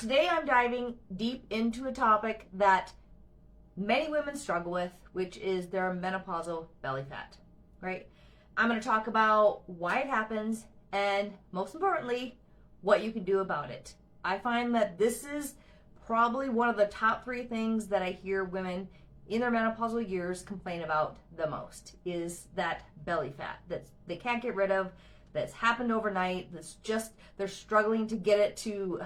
Today I'm diving deep into a topic that many women struggle with, which is their menopausal belly fat, right? I'm going to talk about why it happens and, most importantly, what you can do about it. I find that this is probably one of the top 3 things that I hear women in their menopausal years complain about the most, is that belly fat that they can't get rid of, that's happened overnight, that's just, they're struggling to get it to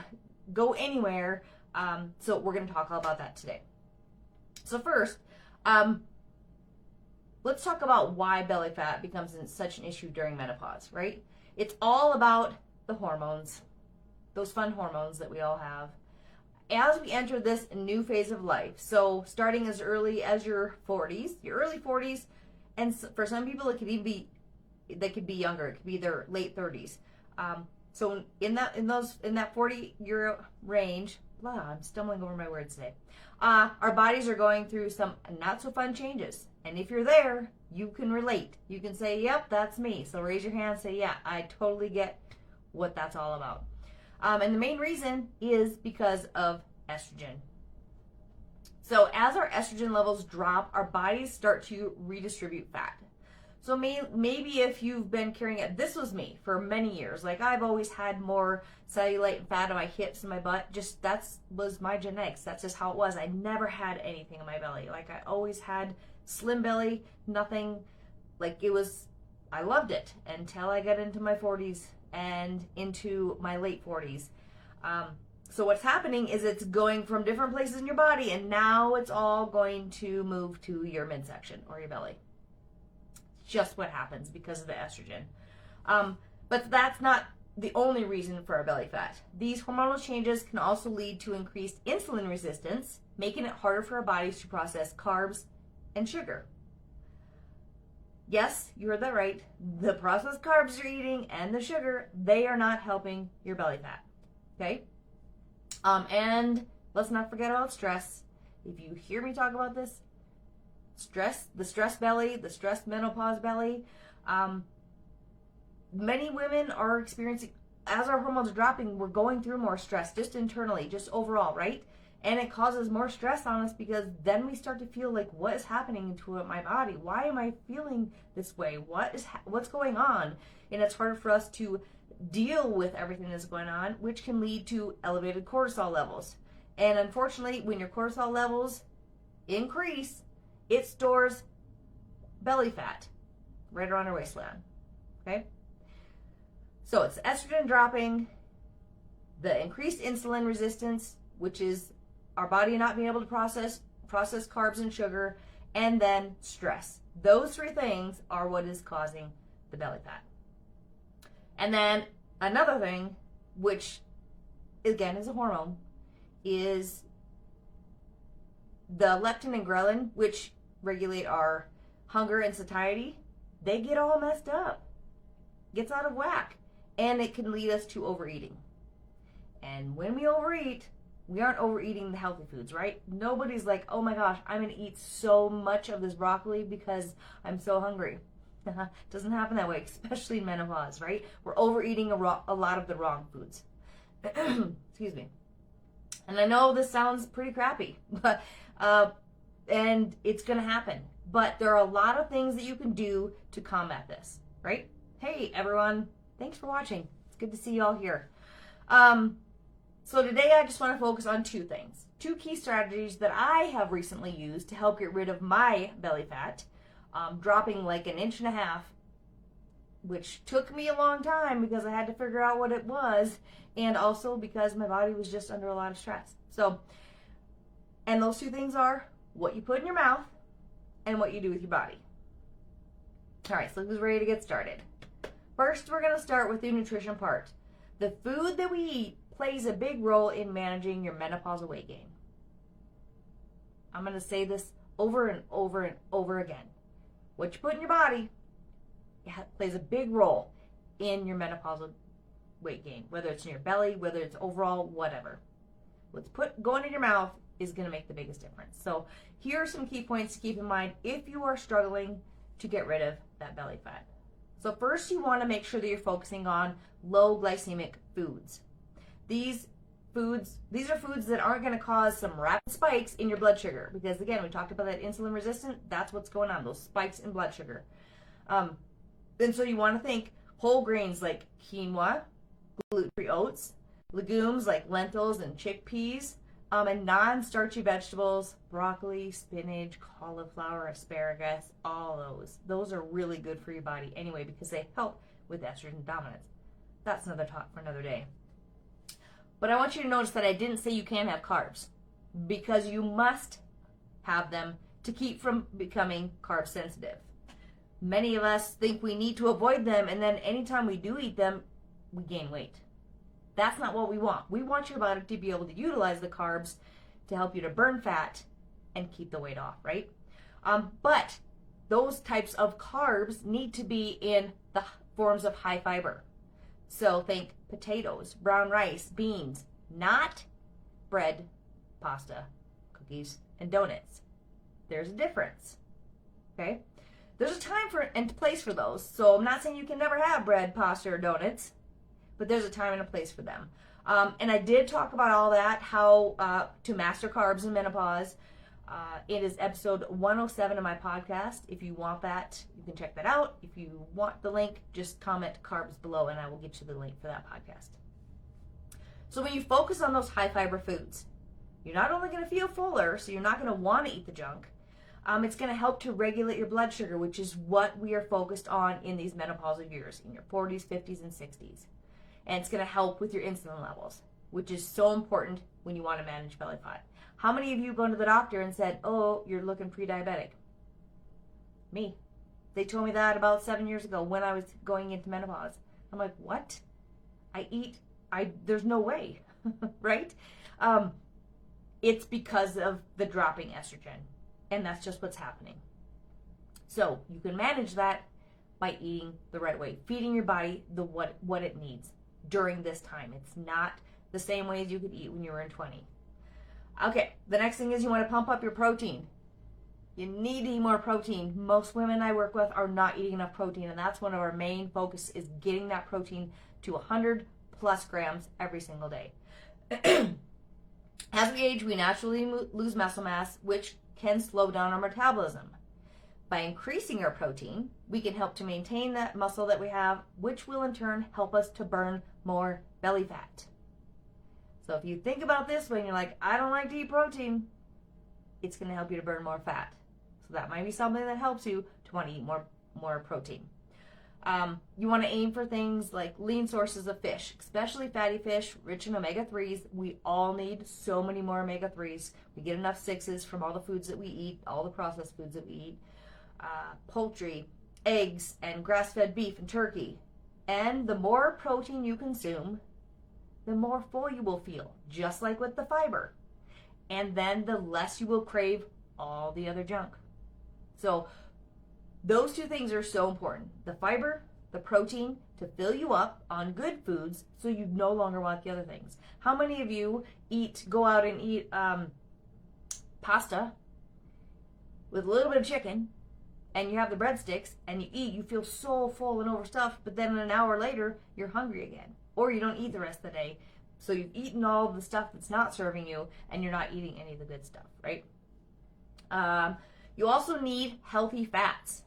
go anywhere. So we're going to talk all about that today. So first, let's talk about why belly fat becomes such an issue during menopause, right? It's all about the hormones, those fun hormones that we all have. As we enter this new phase of life, so starting as early as your 40s, your early 40s, and for some people it could even be, they could be younger, it could be their late 30s. So in that 40-year range, I'm stumbling over my words today. Our bodies are going through some not so fun changes. And if you're there, you can relate. You can say, yep, that's me. So raise your hand and say, yeah, I totally get what that's all about. And the main reason is because of estrogen. So as our estrogen levels drop, our bodies start to redistribute fat. So maybe if you've been carrying it, this was me for many years. Like I've always had more cellulite and fat on my hips and my butt. Just was my genetics. That's just how it was. I never had anything in my belly. Like I always had slim belly, nothing. Like it was, I loved it until I got into my 40s and into my late 40s. So what's happening is it's going from different places in your body, and now it's all going to move to your midsection or your belly. Just what happens because of the estrogen. But that's not the only reason for our belly fat. These hormonal changes can also lead to increased insulin resistance, making it harder for our bodies to process carbs and sugar. Yes, you heard that right. The processed carbs you're eating and the sugar, they are not helping your belly fat. Okay? And let's not forget about stress. If you hear me talk about this, stress, the stress belly, the stress menopause belly, many women are experiencing, as our hormones are dropping, we're going through more stress just internally, just overall, right? And it causes more stress on us because then we start to feel like, what is happening to my body? Why am I feeling this way? What's going on? And it's harder for us to deal with everything that's going on, which can lead to elevated cortisol levels. And unfortunately, when your cortisol levels increase, it stores belly fat right around our waistline. Okay? So it's estrogen dropping, the increased insulin resistance, which is our body not being able to process carbs and sugar, and then stress. Those 3 things are what is causing the belly fat. And then another thing, which again is a hormone, is the leptin and ghrelin, which regulate our hunger and satiety. They get all messed up, gets out of whack, and it can lead us to overeating. And when we overeat, we aren't overeating the healthy foods, right? Nobody's like, oh my gosh, I'm going to eat so much of this broccoli because I'm so hungry. It doesn't happen that way, especially in menopause, right? We're overeating a lot of the wrong foods. Excuse me. And I know this sounds pretty crappy, but and it's going to happen. But there are a lot of things that you can do to combat this, right? Hey, everyone. Thanks for watching. It's good to see you all here. So today I just want to focus on 2 things. 2 key strategies that I have recently used to help get rid of my belly fat, dropping like 1.5 inches, which took me a long time because I had to figure out what it was, and also because my body was just under a lot of stress. So, and those 2 things are what you put in your mouth and what you do with your body. All right, so who's ready to get started? First, we're going to start with the nutrition part. The food that we eat plays a big role in managing your menopausal weight gain. I'm going to say this over and over and over again. What you put in your body plays a big role in your menopausal weight gain, whether it's in your belly, whether it's overall, whatever. What's going in your mouth is going to make the biggest difference. So here are some key points to keep in mind if you are struggling to get rid of that belly fat. So first, you want to make sure that you're focusing on low glycemic foods. These foods, these are foods that aren't going to cause some rapid spikes in your blood sugar. Because again, we talked about that insulin resistant, that's what's going on, those spikes in blood sugar. And so you want to think whole grains like quinoa, gluten-free oats, legumes like lentils and chickpeas, and non-starchy vegetables, broccoli, spinach, cauliflower, asparagus, all those. Those are really good for your body anyway because they help with estrogen dominance. That's another talk for another day. But I want you to notice that I didn't say you can't have carbs because you must have them to keep from becoming carb sensitive. Many of us think we need to avoid them, and then anytime we do eat them, we gain weight. That's not what we want. We want your body to be able to utilize the carbs to help you to burn fat and keep the weight off, right? But those types of carbs need to be in the forms of high fiber. So think potatoes, brown rice, beans, not bread, pasta, cookies, and donuts. There's a difference, okay? There's a time for and place for those. So I'm not saying you can never have bread, pasta, or donuts, but there's a time and a place for them. And I did talk about all that, how to master carbs in menopause. It is episode 107 of my podcast. If you want that, you can check that out. If you want the link, just comment carbs below and I will get you the link for that podcast. So when you focus on those high fiber foods, you're not only going to feel fuller, so you're not going to want to eat the junk. It's going to help to regulate your blood sugar, which is what we are focused on in these menopausal years, in your 40s, 50s, and 60s. And it's going to help with your insulin levels, which is so important when you want to manage belly fat. How many of you have gone to the doctor and said, oh, you're looking pre-diabetic? Me. They told me that about 7 years ago when I was going into menopause. I'm like, what? There's no way, right? It's because of the dropping estrogen. And that's just what's happening. So you can manage that by eating the right way, feeding your body what it needs during this time. It's not the same way as you could eat when you were in 20. Okay, the next thing is you want to pump up your protein. You need to eat more protein. Most women I work with are not eating enough protein, and that's one of our main focus is getting that protein to 100 plus grams every single day. As we age, we naturally lose muscle mass, which can slow down our metabolism. By increasing our protein, we can help to maintain that muscle that we have, which will in turn help us to burn more belly fat. So if you think about this when you're like, I don't like to eat protein, it's going to help you to burn more fat. So that might be something that helps you to want to eat more protein. You want to aim for things like lean sources of fish, especially fatty fish, rich in omega-3s. We all need so many more omega-3s. We get enough 6s from all the foods that we eat, all the processed foods that we eat. Poultry, eggs, and grass-fed beef and turkey. And the more protein you consume, the more full you will feel, just like with the fiber. And then the less you will crave all the other junk. So those two things are so important. The fiber, the protein, to fill you up on good foods so you no longer want the other things. How many of you go out and eat pasta with a little bit of chicken, and you have the breadsticks, and you feel so full and overstuffed, but then an hour later, you're hungry again. Or you don't eat the rest of the day. So you've eaten all the stuff that's not serving you, and you're not eating any of the good stuff, right? You also need healthy fats.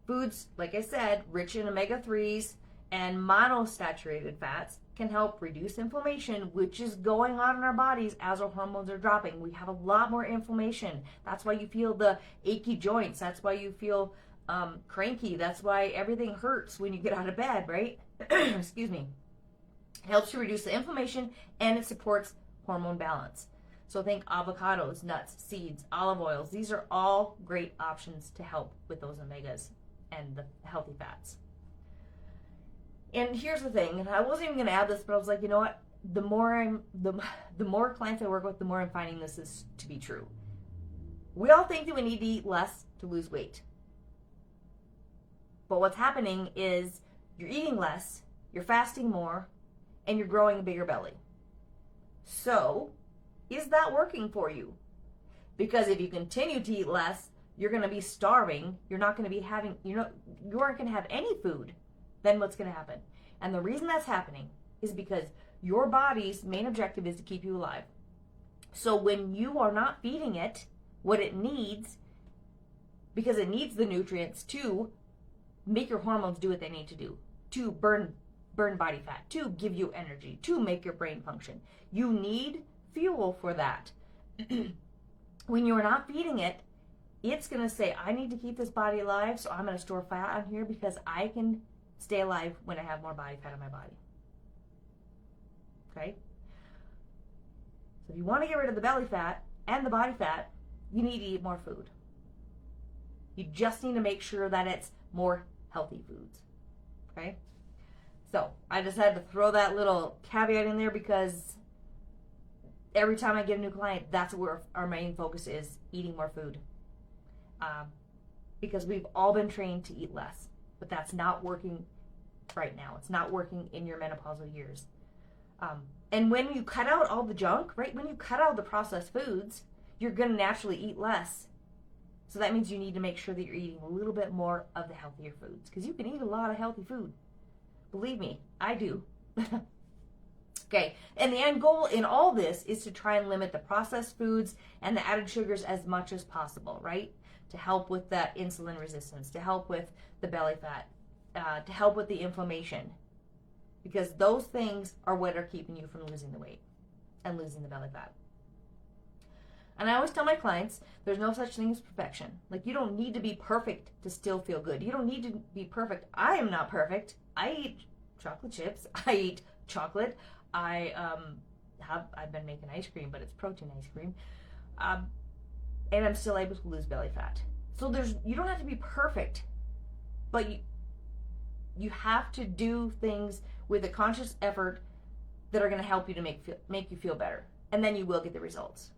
Foods, like I said, rich in omega-3s and monosaturated fats can help reduce inflammation, which is going on in our bodies as our hormones are dropping. We have a lot more inflammation. That's why you feel the achy joints. That's why you feel cranky. That's why everything hurts when you get out of bed, right? Excuse me. It helps to reduce the inflammation, and it supports hormone balance. So think avocados, nuts, seeds, olive oils. These are all great options to help with those omegas and the healthy fats. And here's the thing, and I wasn't even going to add this, but I was like, you know what? The more clients I work with, the more I'm finding this is to be true. We all think that we need to eat less to lose weight. But what's happening is you're eating less, you're fasting more, and you're growing a bigger belly. So, is that working for you? Because if you continue to eat less, you're going to be starving. You're not going to be having, you aren't going to have any food. Then what's going to happen? And the reason that's happening is because Your body's main objective is to keep you alive. So when you are not feeding it what it needs, because it needs the nutrients to make your hormones do what they need to do, to burn body fat, to give you energy, to make your brain function. You need fuel for that. When you're not feeding it, it's going to say, I need to keep this body alive, so I'm going to store fat on here because I can stay alive when I have more body fat in my body. Okay? So if you want to get rid of the belly fat and the body fat, you need to eat more food. You just need to make sure that it's more healthy foods. Okay? So I just had to throw that little caveat in there because every time I get a new client, that's where our main focus is, eating more food. Because we've all been trained to eat less, but that's not working right now. It's not working in your menopausal years. And when you cut out all the junk, right, when you cut out the processed foods, you're going to naturally eat less. So that means you need to make sure that you're eating a little bit more of the healthier foods, because you can eat a lot of healthy food. Believe me, I do. Okay, and the end goal in all this is to try and limit the processed foods and the added sugars as much as possible, right? To help with that insulin resistance, to help with the belly fat, to help with the inflammation. Because those things are what are keeping you from losing the weight and losing the belly fat. And I always tell my clients, there's no such thing as perfection. Like, you don't need to be perfect to still feel good. You don't need to be perfect. I am not perfect. I eat chocolate chips. I eat chocolate. I've been making ice cream, but it's protein ice cream. And I'm still able to lose belly fat. So you don't have to be perfect, but you have to do things with a conscious effort that are going to help you to make you feel better. And then you will get the results.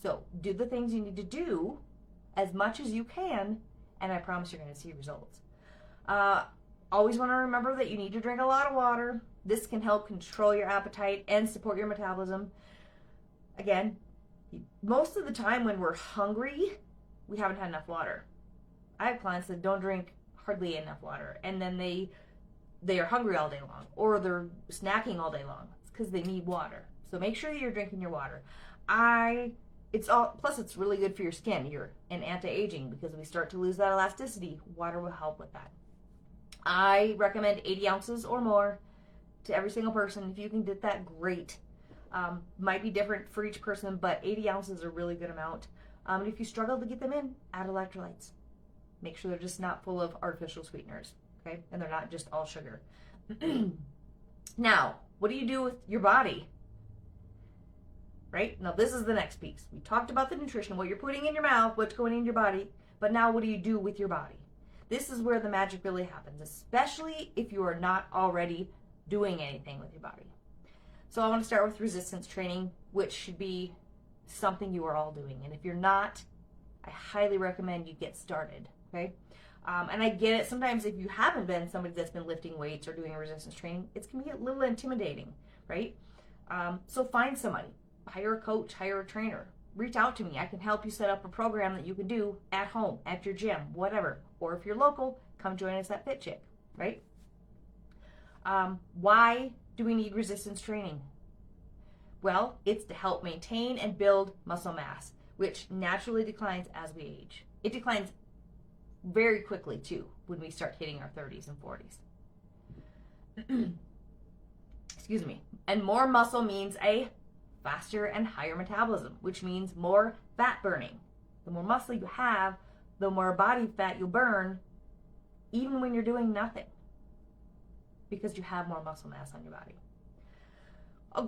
So do the things you need to do as much as you can, and I promise you're going to see results. Always want to remember that you need to drink a lot of water. This can help control your appetite and support your metabolism. Again, most of the time when we're hungry, we haven't had enough water. I have clients that don't drink hardly enough water, and then they are hungry all day long, or they're snacking all day long. It's because they need water. So make sure that you're drinking your water. Plus it's really good for your skin. You're an anti-aging, because we start to lose that elasticity. Water will help with that. I recommend 80 ounces or more to every single person. If you can get that, great. Might be different for each person, but 80 ounces is a really good amount. And if you struggle to get them in, add electrolytes. Make sure they're just not full of artificial sweeteners, okay? And they're not just all sugar. Now, what do you do with your body? Right? Now, this is the next piece. We talked about the nutrition, what you're putting in your mouth, what's going in your body, but now what do you do with your body? This is where the magic really happens, especially if you are not already doing anything with your body. So I want to start with resistance training, which should be something you are all doing. And if you're not, I highly recommend you get started, okay? And I get it, sometimes if you haven't been somebody that's been lifting weights or doing resistance training, it can be a little intimidating, right? So find somebody, hire a coach, hire a trainer, reach out to me. I can help you set up a program that you can do at home, at your gym, whatever. Or if you're local, come join us at Fit Chick, right? Why do we need resistance training? Well, it's to help maintain and build muscle mass, which naturally declines as we age. It declines very quickly, too, when we start hitting our 30s and 40s. Excuse me. And more muscle means a faster and higher metabolism, which means more fat burning. The more muscle you have, the more body fat you'll burn, even when you're doing nothing, because you have more muscle mass on your body. A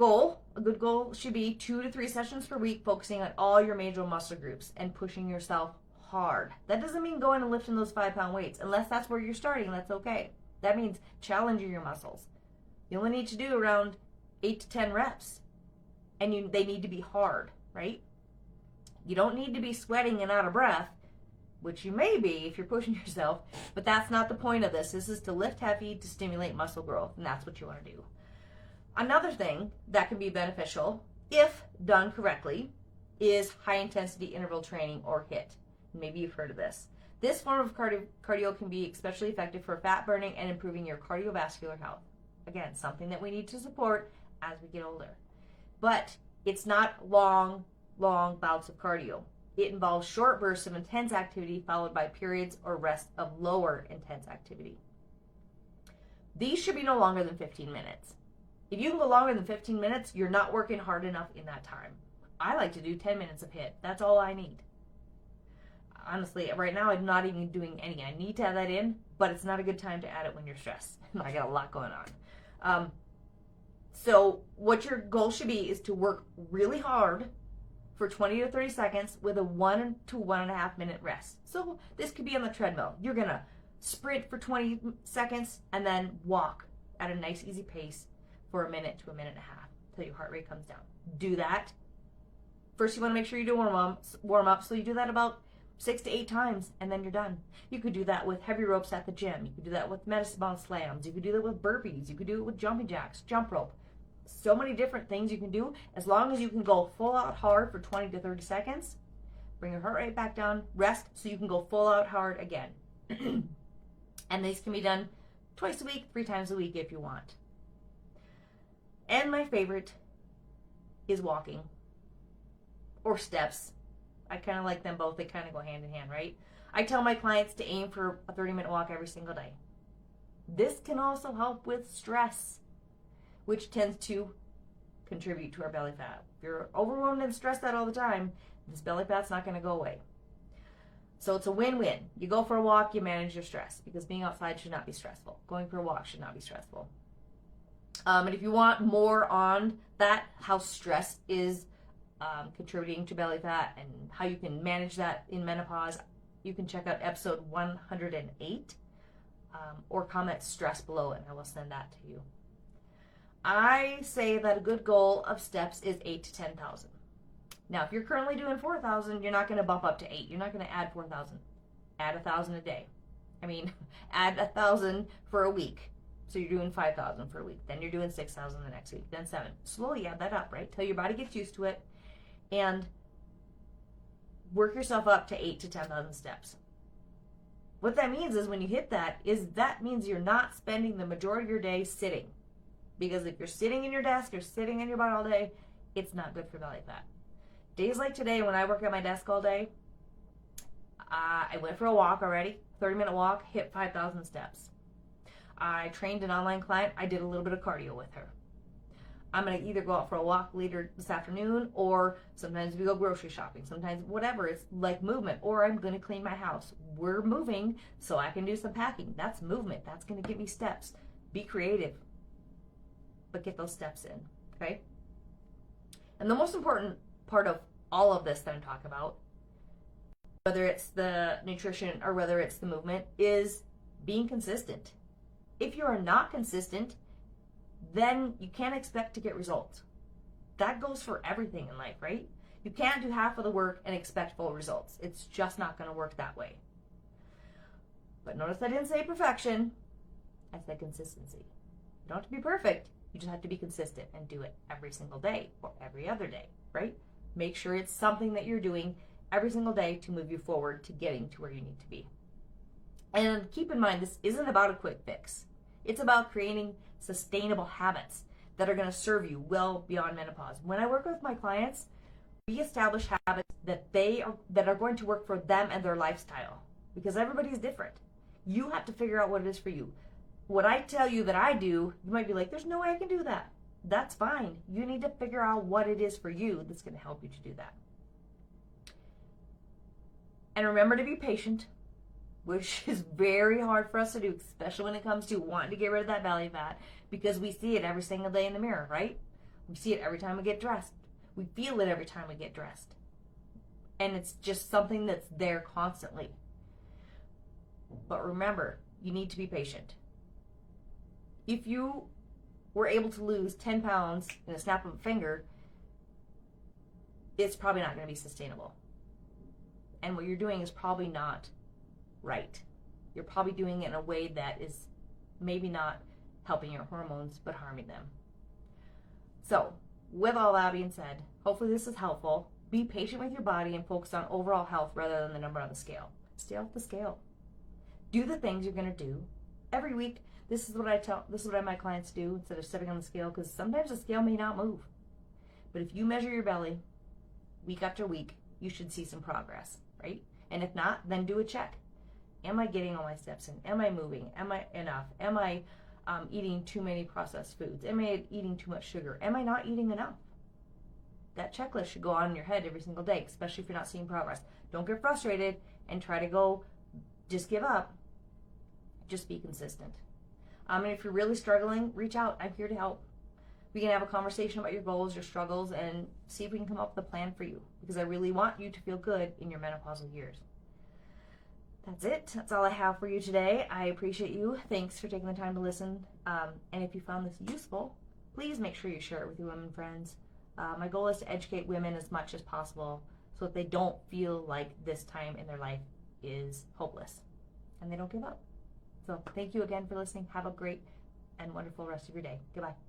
good goal should be 2 to 3 sessions per week, focusing on all your major muscle groups and pushing yourself hard. That doesn't mean going and lifting those 5-pound weights. Unless that's where you're starting, that's okay. That means challenging your muscles. You only need to do around 8 to 10 reps, and they need to be hard, right? You don't need to be sweating and out of breath, which you may be if you're pushing yourself, but that's not the point of this. This is to lift heavy to stimulate muscle growth, and that's what you want to do. Another thing that can be beneficial, if done correctly, is high-intensity interval training, or HIIT. Maybe you've heard of this. This form of cardio can be especially effective for fat burning and improving your cardiovascular health. Again, something that we need to support as we get older. But it's not long bouts of cardio. It involves short bursts of intense activity followed by periods or rest of lower intense activity. These should be no longer than 15 minutes. If you can go longer than 15 minutes, you're not working hard enough in that time. I like to do 10 minutes of HIIT. That's all I need. Honestly, right now I'm not even doing any. I need to add that in, but it's not a good time to add it when you're stressed. I got a lot going on. So what your goal should be is to work really hard for 20 to 30 seconds with a 1 to 1.5 minute rest. So this could be on the treadmill. You're going to sprint for 20 seconds and then walk at a nice easy pace for a minute to a minute and a half until your heart rate comes down. Do that. First you want to make sure you do warm up. So you do that about 6 to 8 times and then you're done. You could do that with heavy ropes at the gym. You could do that with medicine ball slams. You could do that with burpees. You could do it with jumping jacks, jump rope. So many different things you can do as long as you can go full out hard for 20 to 30 seconds. Bring your heart rate back down, rest so you can go full out hard again. And these can be done twice a week, 3 times a week if you want. And my favorite is walking or steps. I kind of like them both. They kind of go hand in hand, right? I tell my clients to aim for a 30-minute walk every single day. This can also help with stress, which tends to contribute to our belly fat. If you're overwhelmed and stressed out all the time, this belly fat's not going to go away. So it's a win-win. You go for a walk, you manage your stress, because being outside should not be stressful. Going for a walk should not be stressful. And if you want more on that, how stress is contributing to belly fat and how you can manage that in menopause, you can check out episode 108 or comment stress below and I will send that to you. I say that a good goal of steps is 8 to 10,000. Now, if you're currently doing 4,000, you're not going to bump up to 8. You're not going to add 4,000. Add 1,000 a day. Add 1,000 for a week. So you're doing 5,000 for a week. Then you're doing 6,000 the next week. Then 7. Slowly add that up, right? Till your body gets used to it. And work yourself up to 8 to 10,000 steps. What that means is when you hit that means you're not spending the majority of your day sitting. Because if you're sitting in your desk or sitting in your butt all day, it's not good for belly fat. Days like today when I work at my desk all day, I went for a walk already, 30-minute walk, hit 5,000 steps. I trained an online client. I did a little bit of cardio with her. I'm going to either go out for a walk later this afternoon, or sometimes we go grocery shopping, sometimes whatever. It's like movement, or I'm going to clean my house. We're moving so I can do some packing. That's movement. That's going to give me steps. Be creative, but get those steps in, okay? And the most important part of all of this that I'm talking about, whether it's the nutrition or whether it's the movement, is being consistent. If you are not consistent, then you can't expect to get results. That goes for everything in life, right? You can't do half of the work and expect full results. It's just not going to work that way. But notice I didn't say perfection. I said consistency. You don't have to be perfect. You just have to be consistent and do it every single day or every other day, right? Make sure it's something that you're doing every single day to move you forward to getting to where you need to be. And keep in mind, this isn't about a quick fix. It's about creating sustainable habits that are going to serve you well beyond menopause. When I work with my clients, we establish habits that are going to work for them and their lifestyle, because everybody's different. You have to figure out what it is for you. What I tell you that I do, you might be like, there's no way I can do that. That's fine. You need to figure out what it is for you that's going to help you to do that. And remember to be patient, which is very hard for us to do, especially when it comes to wanting to get rid of that belly fat, because we see it every single day in the mirror, right? We see it every time we get dressed. We feel it every time we get dressed. And it's just something that's there constantly. But remember, you need to be patient. If you were able to lose 10 pounds in a snap of a finger, it's probably not going to be sustainable. And what you're doing is probably not right. You're probably doing it in a way that is maybe not helping your hormones, but harming them. So, with all that being said, hopefully this is helpful. Be patient with your body and focus on overall health rather than the number on the scale. Stay off the scale. Do the things you're going to do every week This is what I have my clients do instead of stepping on the scale, because sometimes the scale may not move. But if you measure your belly week after week, you should see some progress, right? And if not, then do a check. Am I getting all my steps in? Am I moving? Am I enough? Am I eating too many processed foods? Am I eating too much sugar? Am I not eating enough? That checklist should go on in your head every single day, especially if you're not seeing progress. Don't get frustrated and try to just give up. Just be consistent. And if you're really struggling, reach out. I'm here to help. We can have a conversation about your goals, your struggles, and see if we can come up with a plan for you, because I really want you to feel good in your menopausal years. That's it. That's all I have for you today. I appreciate you. Thanks for taking the time to listen. And if you found this useful, please make sure you share it with your women friends. My goal is to educate women as much as possible so that they don't feel like this time in their life is hopeless and they don't give up. So thank you again for listening. Have a great and wonderful rest of your day. Goodbye.